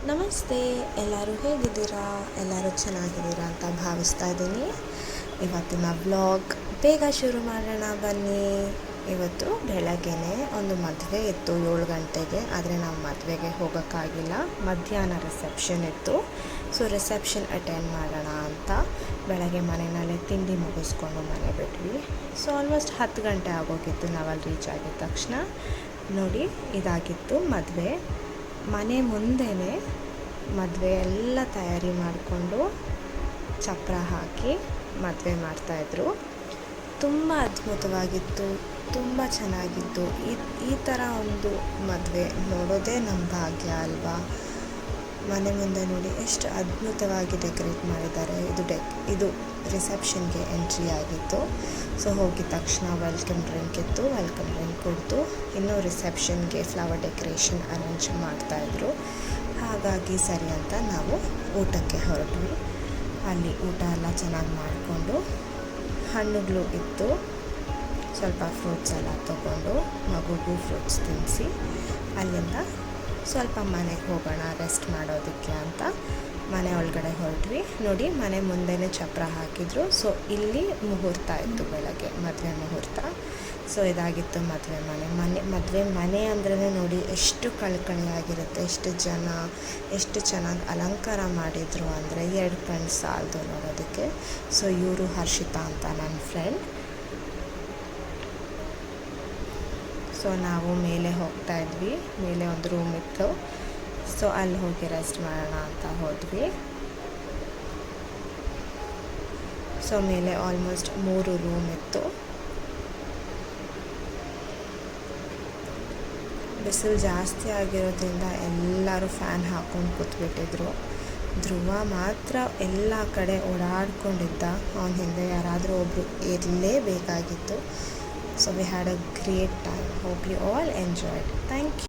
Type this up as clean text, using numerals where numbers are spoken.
ನಮಸ್ತೆ, ಎಲ್ಲರೂ ಹೇಗಿದ್ದೀರಾ? ಎಲ್ಲರೂ ಚೆನ್ನಾಗಿದ್ದೀರಾ ಅಂತ ಭಾವಿಸ್ತಾ ಇದ್ದೀನಿ. ಇವತ್ತಿನ ವ್ಲಾಗ್ ಬೇಗ ಶುರು ಮಾಡೋಣ ಬನ್ನಿ. ಇವತ್ತು ಬೆಳಗ್ಗೆನೇ ಒಂದು ಮದುವೆ ಇತ್ತು 7 ಗಂಟೆಗೆ. ಆದರೆ ನಾವು ಮದುವೆಗೆ ಹೋಗೋಕ್ಕಾಗಿಲ್ಲ, ಮಧ್ಯಾಹ್ನ ರಿಸೆಪ್ಷನ್ ಇತ್ತು. ಸೊ ರಿಸೆಪ್ಷನ್ ಅಟೆಂಡ್ ಮಾಡೋಣ ಅಂತ ಬೆಳಗ್ಗೆ ಮನೆಯಲ್ಲೇ ತಿಂಡಿ ಮುಗಿಸ್ಕೊಂಡು ಮನೆ ಬಿಟ್ವಿ. ಸೊ ಆಲ್ಮೋಸ್ಟ್ 10 ಗಂಟೆ ಆಗೋಗಿತ್ತು ನಾವಲ್ಲಿ ರೀಚ್ ಆಗಿದ ತಕ್ಷಣ. ನೋಡಿ, ಇದಾಗಿತ್ತು ಮದುವೆ. ಮನೆ ಮುಂದೆನೇ ಮದುವೆ ಎಲ್ಲ ತಯಾರಿ ಮಾಡಿಕೊಂಡು ಚಪ್ಪರ ಹಾಕಿ ಮದುವೆ ಮಾಡ್ತಾಯಿದ್ರು. ತುಂಬ ಅದ್ಭುತವಾಗಿತ್ತು, ತುಂಬ ಚೆನ್ನಾಗಿತ್ತು. ಈ ಥರ ಒಂದು ಮದುವೆ ನೋಡೋದೇ ನಮ್ಮ ಭಾಗ್ಯ ಅಲ್ವಾ. ಮನೆ ಮುಂದೆ ನೋಡಿ ಎಷ್ಟು ಅದ್ಭುತವಾಗಿ ಡೆಕೋರೇಟ್ ಮಾಡಿದ್ದಾರೆ. ಇದು ರಿಸೆಪ್ಷನ್ಗೆ ಎಂಟ್ರಿ ಆಗಿತ್ತು. ಸೊ ಹೋಗಿದ ತಕ್ಷಣ ವೆಲ್ಕಮ್ ಡ್ರಿಂಕ್ ಇತ್ತು, ವೆಲ್ಕಮ್ ಡ್ರಿಂಕ್ ಕುಡಿದು ಇನ್ನೂ ರಿಸೆಪ್ಷನ್ಗೆ ಫ್ಲವರ್ ಡೆಕೋರೇಷನ್ ಅರೇಂಜ್ ಮಾಡ್ತಾಯಿದ್ರು. ಹಾಗಾಗಿ ಸರಿ ಅಂತ ನಾವು ಊಟಕ್ಕೆ ಹೊರಟ್ವಿ. ಅಲ್ಲಿ ಊಟ ಎಲ್ಲ ಚೆನ್ನಾಗಿ ಮಾಡಿಕೊಂಡು ಹಣ್ಣುಗಳು ಇತ್ತು, ಸ್ವಲ್ಪ ಫ್ರೂಟ್ಸ್ ಎಲ್ಲ ತೊಗೊಂಡು ಮಗುಗೂ ಫ್ರೂಟ್ಸ್ ತಿನ್ನಿಸಿ ಅಲ್ಲಿಂದ ಸ್ವಲ್ಪ ಮನೆಗೆ ಹೋಗೋಣ ರೆಸ್ಟ್ ಮಾಡೋದಕ್ಕೆ ಅಂತ ಮನೆ ಒಳಗಡೆ ಹೊರಟ್ವಿ. ನೋಡಿ, ಮನೆ ಮುಂದೆನೇ ಚಪ್ಪರ ಹಾಕಿದ್ರು. ಸೊ ಇಲ್ಲಿ ಮುಹೂರ್ತ ಇತ್ತು, ಬೆಳಗ್ಗೆ ಮದುವೆ ಮುಹೂರ್ತ. ಸೊ ಇದಾಗಿತ್ತು ಮದುವೆ ಮನೆ ಅಂದ್ರೇ ನೋಡಿ ಎಷ್ಟು ಕಳಕಳಿಯಾಗಿರುತ್ತೆ. ಎಷ್ಟು ಚೆನ್ನಾಗಿ ಅಲಂಕಾರ ಮಾಡಿದರು ಅಂದರೆ 2 ಕಣ್ಣು ಸಾಲದು ನೋಡೋದಕ್ಕೆ. ಸೊ ಇವರು ಹರ್ಷಿತಾ ಅಂತ ನನ್ನ ಫ್ರೆಂಡ್. ಸೊ ನಾವು ಮೇಲೆ ಹೋಗ್ತಾ ಇದ್ವಿ. ಮೇಲೆ ಒಂದು ರೂಮ್ ಇತ್ತು. ಸೊ ಅಲ್ಲಿ ಹೋಗಿ ರೆಸ್ಟ್ ಮಾಡೋಣ ಅಂತ ಹೋದ್ವಿ. ಸೊ ಮೇಲೆ ಆಲ್ಮೋಸ್ಟ್ 3 ರೂಮ್ ಇತ್ತು. ಬಿಸಿಲು ಜಾಸ್ತಿ ಆಗಿರೋದ್ರಿಂದ ಎಲ್ಲರೂ ಫ್ಯಾನ್ ಹಾಕ್ಕೊಂಡು ಕೂತ್ಬಿಟ್ಟಿದ್ರು. ಧ್ರುವ ಮಾತ್ರ ಎಲ್ಲ ಕಡೆ ಓಡಾಡ್ಕೊಂಡಿದ್ದ. ಅವನ ಹಿಂದೆ ಯಾರಾದರೂ ಒಬ್ಬರು ಇರಲೇಬೇಕಾಗಿತ್ತು. So we had a great time. Hope you all enjoyed. Thank you.